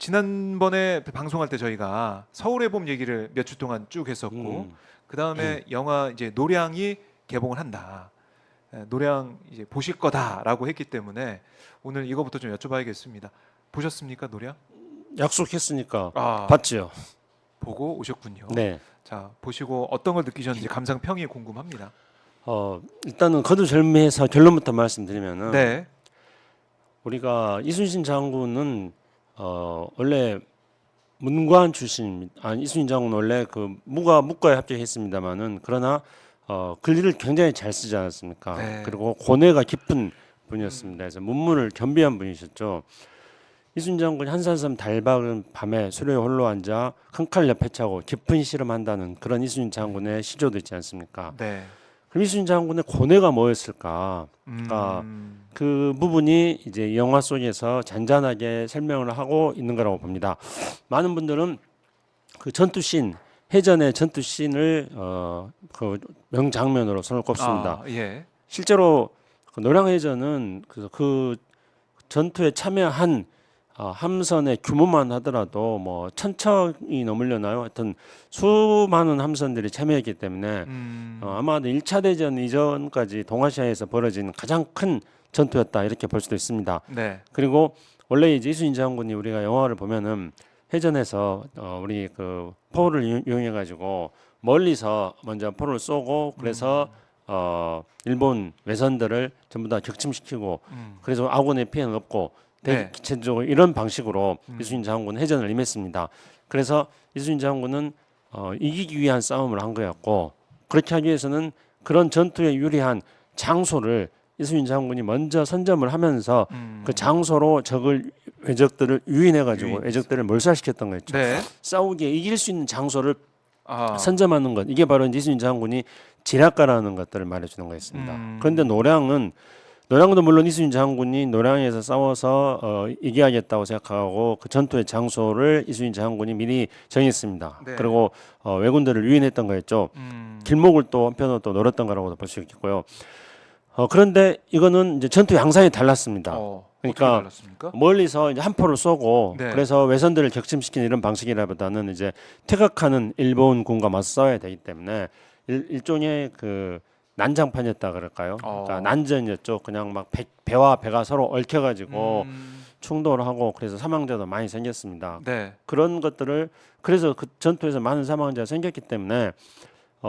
지난번에 방송할 때 저희가 서울의 봄 얘기를 몇 주 동안 쭉 했었고 그 다음에 영화 이제 노량이 개봉을 한다. 노량 이제 보실 거다라고 했기 때문에 오늘 이거부터 좀 여쭤봐야겠습니다. 보셨습니까 노량? 약속했으니까 아, 봤지요. 보고 오셨군요. 네. 자 보시고 어떤 걸 느끼셨는지 감상 평이 궁금합니다. 일단은 거두절미해서 결론부터 말씀드리면은 네. 우리가 이순신 장군은 원래 문관 출신입니다. 이순신 장군은 원래 그 무과에 합격했습니다만은 그러나 글리를 굉장히 잘 쓰지 않았습니까? 네. 그리고 고뇌가 깊은 분이었습니다. 그래서 문문을 겸비한 분이셨죠. 이순신 장군이 한산섬 달박은 밤에 수레에 홀로 앉아 큰 칼 옆에 차고 깊은 씨름한다는 그런 이순신 장군의 시조도 있지 않습니까? 네. 그럼 이순신 장군의 고뇌가 뭐였을까? 그 부분이 이제 영화 속에서 잔잔하게 설명을 하고 있는 거라고 봅니다. 많은 분들은 그 전투씬 해전의 전투씬을 그 명장면으로 손을 꼽습니다. 아, 예. 실제로 그 노량해전은 그 전투에 참여한 함선의 규모만 하더라도 뭐 1,000척이 넘으려나요? 하여튼 수많은 함선들이 참여했기 때문에 아마도 1차 대전 이전까지 동아시아에서 벌어진 가장 큰 전투였다 이렇게 볼 수도 있습니다. 네. 그리고 원래 이제 이순신 장군이 우리가 영화를 보면은 해전에서 우리 그 포를 이용해 가지고 멀리서 먼저 포를 쏘고 그래서 일본 외선들을 전부 다 격침시키고 그래서 아군의 피해는 없고 네. 대체적으로 이런 방식으로 이순신 장군은 해전을 임했습니다. 그래서 이순신 장군은 이기기 위한 싸움을 한 거였고 그렇게 하기 위해서는 그런 전투에 유리한 장소를 이순신 장군이 먼저 선점을 하면서 그 장소로 외적들을 유인해 가지고 외적들을 몰살시켰던 거였죠. 네. 싸우기에 이길 수 있는 장소를 아, 선점하는 것 이게 바로 이순신 장군이 지략가라는 것들을 말해주는 거였습니다. 그런데 노량도 물론 이순신 장군이 노량에서 싸워서 이겨야겠다고 생각하고 그 전투의 장소를 이순신 장군이 미리 정했습니다. 네. 그리고 왜군들을 유인했던 거였죠. 길목을 또 한편으로 또 노렸던 거라고도 볼 수 있겠고요. 그런데 이거는 이제 전투 양상이 달랐습니다. 그러니까 달랐습니까? 멀리서 이제 한 포를 쏘고 네. 그래서 외선들을 격침시키는 이런 방식이라보다는 이제 퇴각하는 일본군과 맞서 싸워야 되기 때문에 일종의 그 난장판이었다 그럴까요? 그러니까 난전이었죠. 그냥 막 배와 배가 서로 얽혀가지고 충돌을 하고 그래서 사망자도 많이 생겼습니다. 네. 그런 것들을 그래서 그 전투에서 많은 사망자가 생겼기 때문에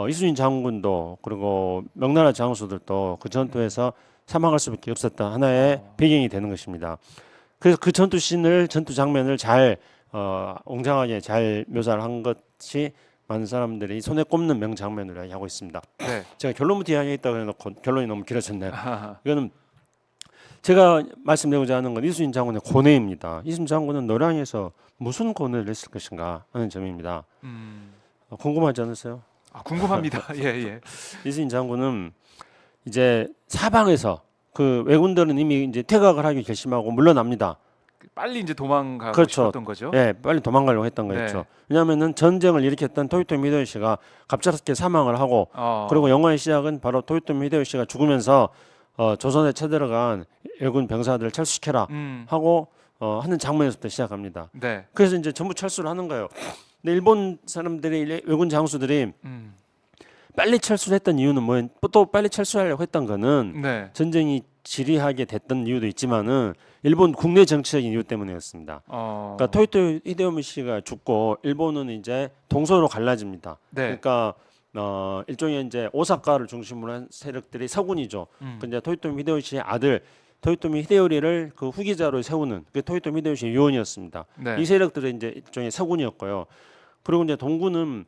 이순신 장군도 그리고 명나라 장수들도 그 전투에서 사망할 수밖에 없었던 하나의 배경이 되는 것입니다. 그래서 그 전투 장면을 잘 웅장하게 잘 묘사를 한 것이 많은 사람들이 손에 꼽는 명장면으로 이야기하고 있습니다. 네. 제가 결론부터 이야기했다고 해놓고 결론이 너무 길어졌네요. 이거는 제가 말씀드리고자 하는 건 이순신 장군의 고뇌입니다. 이순신 장군은 노량에서 무슨 고뇌를 했을 것인가 하는 점입니다. 궁금하지 않으세요? 궁금합니다. 예, 예. 이순신 장군은 이제 사방에서 그 왜군들은 이미 이제 퇴각을 하기 결심하고 물러납니다. 빨리 이제 도망가고 그렇죠. 싶었던 거죠. 네, 빨리 도망가려고 했던 거였죠. 네. 왜냐하면은 전쟁을 일으켰던 토요토미 히데요시가 갑작스럽게 사망을 하고 그리고 영화의 시작은 바로 토요토미 히데요시가 죽으면서 조선에 쳐들어간 일군 병사들을 철수시켜라 하고 하는 장면에서부터 시작합니다. 네. 그래서 이제 전부 철수를 하는 거예요. 근데 일본 사람들이 왜군 장수들이 빨리 철수를 했던 이유는 뭐예요? 또 빨리 철수하려고 했던 거는 네. 전쟁이 지리하게 됐던 이유도 있지만은 일본 국내 정치적인 이유 때문이었습니다. 그러니까 토요토 히데요시가 죽고 일본은 이제 동서로 갈라집니다. 네. 그러니까 일종의 이제 오사카를 중심으로 한 세력들이 서군이죠. 근데 토요토미 히데요시의 아들 토요토미 히데요리를 그 후계자로 세우는 그 토요토미 히데요시의 요원이었습니다. 네. 이 세력들은 이제 일종의 서군이었고요. 그리고 이제 동군은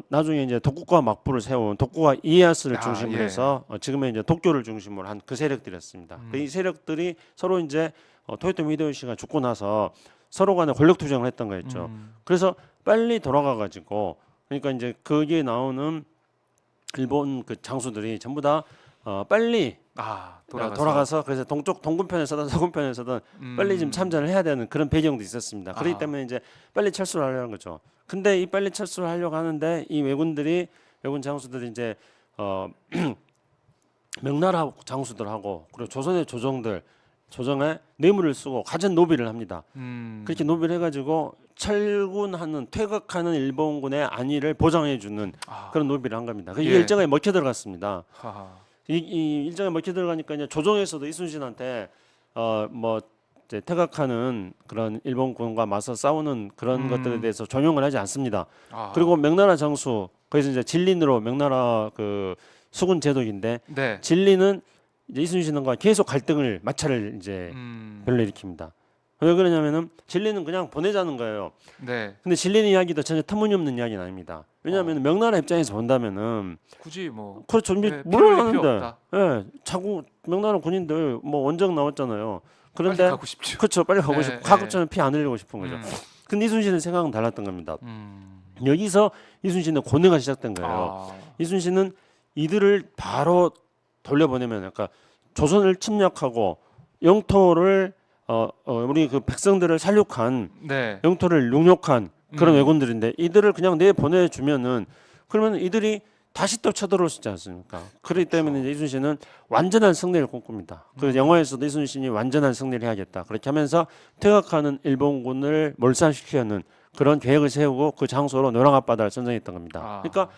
나중에 이제 독국과 막부를 세운 독국과 이에야스를 중심으로 예. 해서 지금의 이제 도쿄를 중심으로 한 그 세력들이었습니다. 이 세력들이 서로 이제 토요토미 히데요시가 죽고 나서 서로 간에 권력 투쟁을 했던 거였죠. 그래서 빨리 돌아가 가지고 그러니까 이제 거기에 나오는 일본 그 장수들이 전부 다 빨리 돌아가서 그래서 동군편에서든 서군편에서든 빨리 좀 참전을 해야 되는 그런 배경도 있었습니다. 그렇기 때문에 이제 빨리 철수를 하려는 거죠. 근데 이 빨리 철수를 하려고 하는데 이 왜군 장수들이 이제 명나라 장수들하고 그리고 조선의 조정들 조정에 뇌물을 쓰고 가전 노비를 합니다. 그렇게 노비를 해가지고 철군하는 퇴각하는 일본군의 안위를 보장해주는 그런 노비를 한 겁니다. 이게 예. 일정에 먹혀 들어갔습니다. 하하. 이 일정에 먹혀 들어가니까 이제 조정에서도 이순신한테 뭐 이제 퇴각하는 그런 일본군과 맞서 싸우는 그런 것들에 대해서 종용을 하지 않습니다. 아. 그리고 명나라 장수 거기서 이제 진린으로 명나라 그 수군 제독인데 네. 진리는 이제 이순신과 계속 갈등을 마찰을 이제 불러일으킵니다. 왜 그러냐면은 진리는 그냥 보내자는 거예요. 네. 근데 진리의 이야기도 전혀 터무니없는 이야기는 아닙니다. 왜냐하면 명나라 입장에서 본다면은 굳이 뭐 그렇죠. 이제 네, 필요 물러나는데, 없다. 예, 자꾸 명나라 군인들 뭐 원정 나왔잖아요. 빨리 그런데 가고 싶죠. 그렇죠, 빨리 가고 네, 싶고 네. 가급적이면 피 안 흘리고 싶은 거죠. 음. 근데 이순신의 생각은 달랐던 겁니다. 음. 여기서 이순신의 고뇌가 시작된 거예요. 아. 이순신은 이들을 바로 돌려보내면, 그러니까 조선을 침략하고 영토를 우리 그 백성들을 살육한 네. 영토를 용역한 그런 음. 왜군들인데 이들을 그냥 내 보내주면은 그러면 이들이 다시 또 쳐들어올 수 있지 않습니까? 그렇기 때문에 이제 이순신은 완전한 승리를 꿈꿉니다. 그 영화에서도 이순신이 완전한 승리를 해야겠다. 그렇게 하면서 퇴각하는 일본군을 몰살시키려는 그런 계획을 세우고 그 장소로 노랑 앞바다를 선정했던 겁니다. 아. 그러니까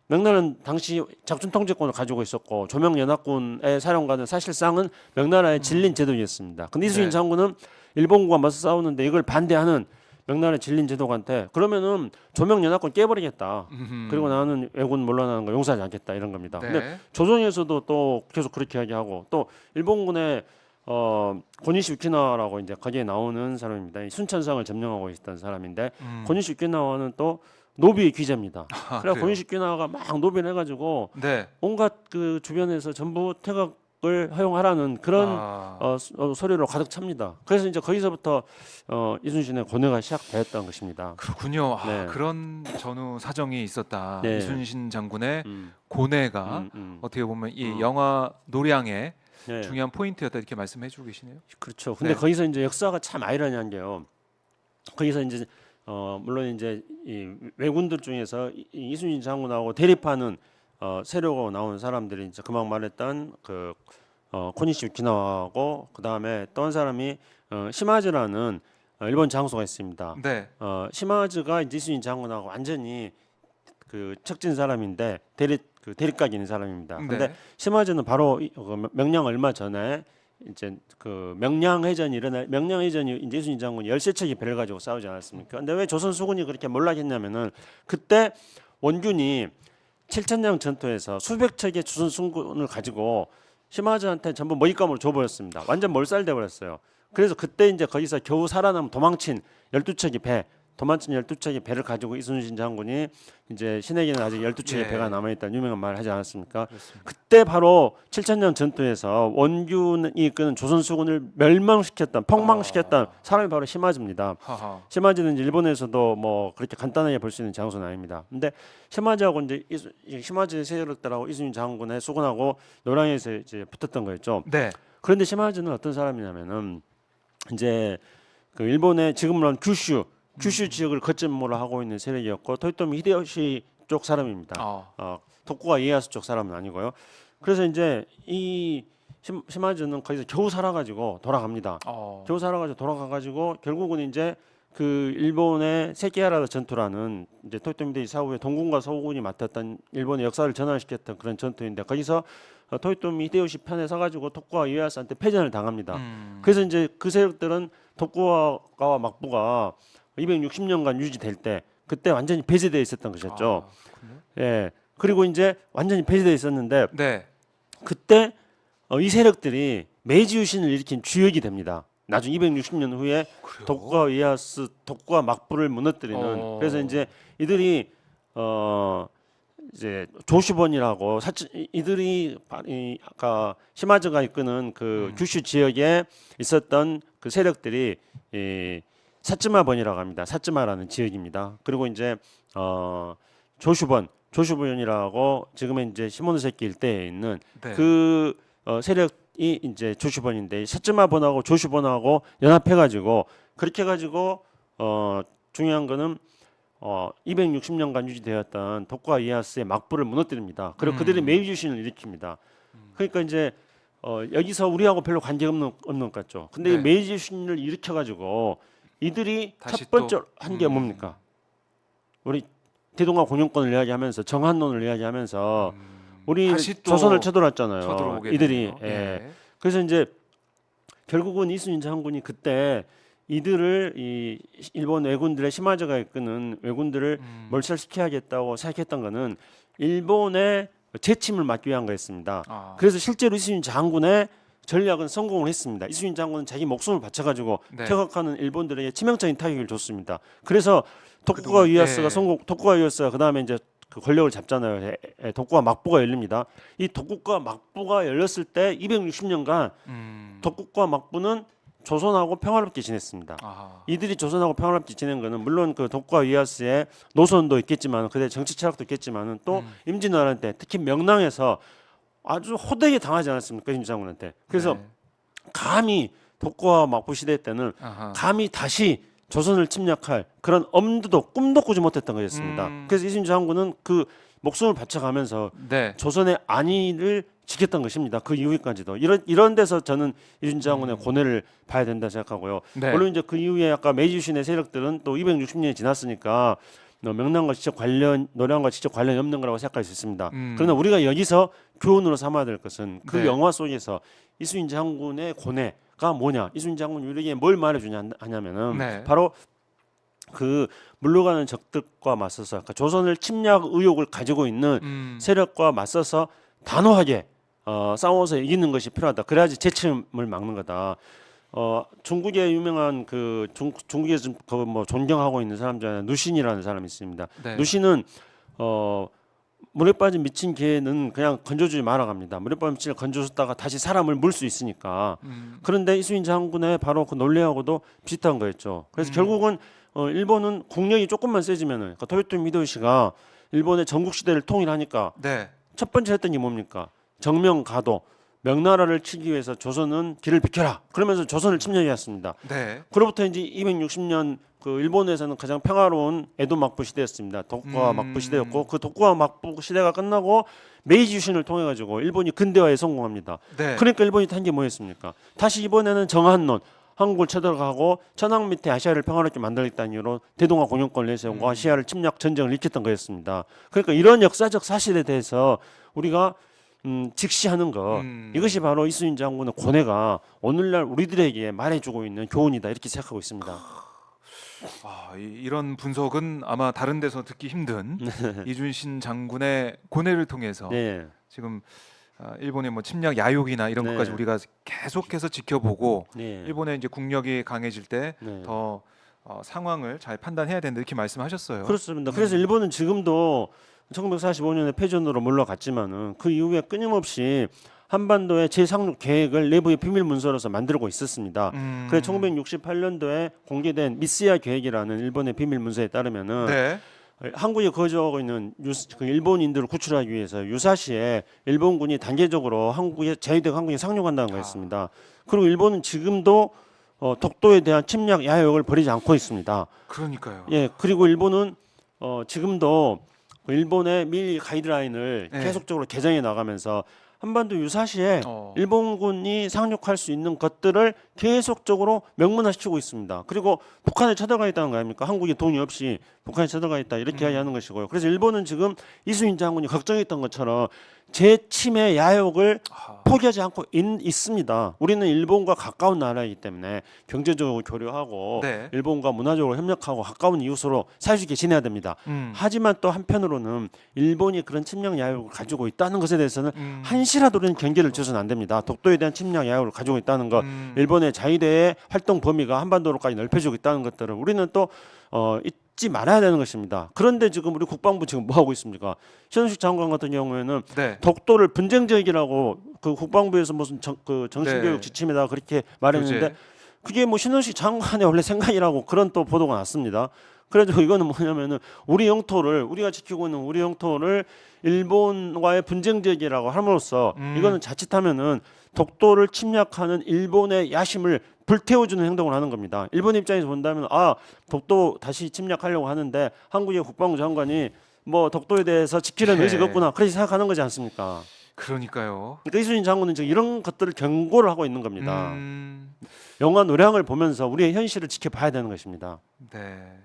명나라는 당시 작전 통제권을 가지고 있었고 조명연합군의 사령관은 사실상은 명나라의 진린 제독이었습니다. 근데 이순신 네. 장군은 일본군과 맞서 싸우는데 이걸 반대하는 명나라의 진린 제독한테 그러면은 조명연합군 깨버리겠다. 그리고 나는 왜군 물러나는 거 용서하지 않겠다 이런 겁니다. 네. 근데 조정에서도 또 계속 그렇게 이야기하고 또 일본군의 고니시 유키나와라고 이제 거기에 나오는 사람입니다. 이 순천성을 점령하고 있었던 사람인데 고니시 유키나와는 또 노비의 귀재입니다. 아, 그래 그래요? 고니시 유키나와가 막 노비를 해가지고 네. 온갖 그 주변에서 전부 퇴각을 허용하라는 그런 소리로 가득 찹니다. 그래서 이제 거기서부터 이순신의 고뇌가 시작되었던 것입니다. 그렇군요. 아, 네. 그런 전후 사정이 있었다. 네. 이순신 장군의 음, 고뇌가 어떻게 보면 이 영화 노량의 네. 중요한 포인트였다 이렇게 말씀해주고 계시네요. 그렇죠. 근데 네. 거기서 이제 역사가 참 아이러니한 게요. 거기서 이제 물론 이제 이 왜군들 중에서 이순신 장군하고 대립하는 세력으로 나온 사람들이 이제 금방 말했던 그 코니시 유키나와하고 그 다음에 또 한 사람이 시마즈라는 일본 장소가 있습니다. 네. 시마즈가 이제 이순신 장군하고 완전히 그 척진 사람인데 대립각이 있는 사람입니다. 근데 네. 시마즈는 바로 명량 얼마 전에 이제 그 명량해전이 이제 이순신 장군이 13척의 배를 가지고 싸우지 않았습니까? 근데 왜 조선 수군이 그렇게 몰락했냐면은 그때 원균이 7천량 전투에서 수백 척의 조선 수군을 가지고 시마즈한테 전부 먹잇감으로 줘버렸습니다. 완전 몰살돼 버렸어요. 그래서 그때 이제 거기서 겨우 살아남은 도망친 12척의 배를 가지고 이순신 장군이 이제 신에게는 아직 12척의 예. 배가 남아있다는 유명한 말을 하지 않았습니까? 그렇습니다. 그때 바로 7천년 전투에서 원균이 이끄는 조선 수군을 폭망시켰던 사람이 바로 시마즈입니다. 하하. 시마즈는 일본에서도 뭐 그렇게 간단하게 볼 수 있는 장소는 아닙니다. 근데 시마즈하고 이제 시마즈 세력들하고 이순신 장군의 수군하고 노량에서 이제 붙었던 거였죠. 네. 그런데 시마즈는 어떤 사람이냐면은 이제 그 일본의 지금으로는 규슈 지역을 거점으로 하고 있는 세력이었고 토요토미 히데요시 쪽 사람입니다. 도쿠가 이에야스 쪽 사람은 아니고요. 그래서 이제 이 시마즈는 거기서 겨우 살아가지고 돌아갑니다. 겨우 살아가지고 돌아가가지고 결국은 이제 그 일본의 세키하라 전투라는 이제 토요토미 히데요시 사후에 동군과 서군이 맡았던 일본의 역사를 전환시켰던 그런 전투인데 거기서 토요토미 히데요시 편에 서가지고 도쿠가 이에야스한테 패전을 당합니다. 그래서 이제 그 세력들은 도쿠가와 막부가 260년간 유지될 때 그때 완전히 배제되어 있었던 것이었죠. 예. 그리고 이제 완전히 배제되어 있었는데 네. 그때 이 세력들이 메이지 유신을 일으킨 주역이 됩니다. 나중 260년 후에 그래요? 도쿠가와 이에야스, 도쿠가 막부를 무너뜨리는. 그래서 이제 이들이 이제 조슈번이라고 이들이 아까 시마즈가 이끄는 그 규슈 지역에 있었던 그 세력들이 사츠마번이라고 합니다. 사츠마라는 지역입니다. 그리고 이제 조슈번이라고 지금의 이제 시모노세키 일대에 있는 네. 그 세력이 이제 조슈번인데 사츠마번하고 조슈번하고 연합해가지고 그렇게 해가지고 중요한 거는 260년간 유지되었던 도쿠가 이에야스의 막부를 무너뜨립니다. 그리고 그들이 메이지 유신을 일으킵니다. 그러니까 이제 여기서 우리하고 별로 관계 없는 것 같죠. 근데 이 네. 메이지 유신을 일으켜 가지고 이들이 다시 첫 번째 한 게 뭡니까? 우리 대동아 공영권을 이야기하면서 정한론을 이야기하면서 우리 다시 또 조선을 쳐들어왔잖아요. 쳐들어오게 이들이 되네요. 예. 그래서 이제 결국은 이순신 장군이 그때 이들을 이 일본 왜군들의 시마저가 이끄는 왜군들을 몰살시켜야겠다고 생각했던 거는 일본의 재침을 막기 위한 거였습니다. 아. 그래서 실제로 이순신 장군의 전략은 성공을 했습니다. 이순신 장군은 자기 목숨을 바쳐가지고 네. 퇴각하는 일본들에게 치명적인 타격을 줬습니다. 그래서 도쿠가 그동안, 이에야스가 예. 성공, 도쿠가 이에야스가 그 다음에 이제 그 권력을 잡잖아요. 도쿠가 막부가 열립니다. 이 도쿠가 막부가 열렸을 때 260년간 도쿠가 막부는 조선하고 평화롭게 지냈습니다. 아하. 이들이 조선하고 평화롭게 지낸 거는 물론 그 도쿠가 이에야스의 노선도 있겠지만 그때 정치 철학도 있겠지만은 또 임진왜란 때 특히 명랑에서 아주 호되게 당하지 않았습니까 임진 장군한테. 그래서 네. 감히 도쿠가 막부 시대 때는 아하. 감히 다시 조선을 침략할 그런 엄두도 꿈도 꾸지 못했던 거였습니다. 그래서 이순신 장군은 그 목숨을 바쳐가면서 네. 조선의 안위를 지켰던 것입니다. 그 이후까지도 이런 데서 저는 이순신 장군의 고뇌를 봐야 된다 생각하고요. 네. 물론 이제 그 이후에 아까 메이지 유신의 세력들은 또 260년이 지났으니까 명랑과 직접 관련 노량과 직접 관련이 없는 거라고 생각할 수 있습니다. 그러나 우리가 여기서 교훈으로 삼아야 될 것은 그 네. 영화 속에서 이순신 장군의 고뇌가 뭐냐? 이순신 장군 우리에게 뭘 말해주냐 하냐면은 네. 바로 그 물러가는 적들과 맞서서 그러니까 조선을 침략 의욕을 가지고 있는 세력과 맞서서 단호하게 싸워서 이기는 것이 필요하다. 그래야지 재침을 막는 거다. 중국의 유명한 그 중국에서 뭐 존경하고 있는 사람 중에 누신이라는 사람이 있습니다. 네. 누신은 물에 빠진 미친 개는 그냥 건져주지 말아갑니다. 물에 빠진 미친을 건져줬다가 다시 사람을 물 수 있으니까. 그런데 이순신 장군의 바로 그 논리하고도 비슷한 거였죠. 그래서 결국은 일본은 국력이 조금만 세지면은 그러니까 토요토미 히데요시가 일본의 전국 시대를 통일하니까 네. 첫 번째 했던 게 뭡니까? 정명가도 명나라를 치기 위해서 조선은 길을 비켜라. 그러면서 조선을 침략해왔습니다. 네. 그로부터 이제 260년 그 일본에서는 가장 평화로운 에도 막부 시대였습니다. 도쿠가와 막부 시대였고 그 도쿠가와 막부 시대가 끝나고 메이지 유신을 통해 가지고 일본이 근대화에 성공합니다. 네. 그러니까 일본이 탄 게 뭐였습니까? 다시 이번에는 정한론 한국을 쳐들어가고 천황 밑에 아시아를 평화롭게 만들겠다는 이유로 대동아 공영권을 내세우고 아시아를 침략 전쟁을 일으켰던 거였습니다. 그러니까 이런 역사적 사실에 대해서 우리가 직시하는 것 이것이 바로 이순신 장군의 고뇌가 오늘날 우리들에게 말해주고 있는 교훈이다 이렇게 생각하고 있습니다. 이런 분석은 아마 다른 데서 듣기 힘든 이순신 장군의 고뇌를 통해서 네. 지금 일본의 뭐 침략 야욕이나 이런 네. 것까지 우리가 계속해서 지켜보고 네. 일본의 이제 국력이 강해질 때 네. 더 상황을 잘 판단해야 된다 이렇게 말씀하셨어요. 그렇습니다. 그래서 일본은 지금도 1945년에 패전으로 물러갔지만은 그 이후에 끊임없이 한반도의 재상륙 계획을 내부의 비밀 문서로서 만들고 있었습니다. 그래서 1968년도에 공개된 미스야 계획이라는 일본의 비밀 문서에 따르면은 네. 한국에 거주하고 있는 그 일본인들을 구출하기 위해서 유사시에 일본군이 단계적으로 한국에 자유대 한국에 상륙한다는 거였습니다. 그리고 일본은 지금도 독도에 대한 침략 야욕을 버리지 않고 있습니다. 그러니까요. 예, 그리고 일본은 지금도 일본의 미 가이드라인을 네. 계속적으로 개정해 나가면서 한반도 유사시에 일본군이 상륙할 수 있는 것들을 계속적으로 명문화시키고 있습니다. 그리고 북한에 쳐들어가 있다는 거 아닙니까? 한국이 동의 없이 북한에 쳐들어가 있다 이렇게 이야기하는 것이고요. 그래서 일본은 지금 이순신 장군이 걱정했던 것처럼 재침의 야욕을 포기하지 않고 있습니다. 우리는 일본과 가까운 나라이기 때문에 경제적으로 교류하고 네. 일본과 문화적으로 협력하고 가까운 이웃으로 사이좋게 지내야 됩니다. 하지만 또 한편으로는 일본이 그런 침략 야욕을 가지고 있다는 것에 대해서는 한시라도 우리는 경계를 지어서는 안 됩니다. 독도에 대한 침략 야욕을 가지고 있다는 것, 일본의 자위대의 활동 범위가 한반도로까지 넓혀지고 있다는 것들을 우리는 또 잊지 말아야 되는 것입니다. 그런데 지금 우리 국방부 지금 뭐 하고 있습니까? 신원식 장관 같은 경우에는 네. 독도를 분쟁 지역이라고 그 국방부에서 무슨 정신교육 네. 지침에다 그렇게 말했는데 교재. 그게 뭐 신원식 장관의 원래 생각이라고 그런 또 보도가 났습니다. 그래서 이거는 뭐냐면은 우리 영토를 우리가 지키고 있는 우리 영토를 일본과의 분쟁 지역이라고 함으로써 이거는 자칫하면은 독도를 침략하는 일본의 야심을 불태워주는 행동을 하는 겁니다. 일본 입장에서 본다면 독도 다시 침략하려고 하는데 한국의 국방부 장관이 뭐 독도에 대해서 지키려는 네. 의지가 없구나 그렇게 생각하는 거지 않습니까? 그러니까요. 그러니까 이순신 장군은 지금 이런 것들을 경고를 하고 있는 겁니다. 음, 영화 노량을 보면서 우리의 현실을 지켜봐야 되는 것입니다. 네.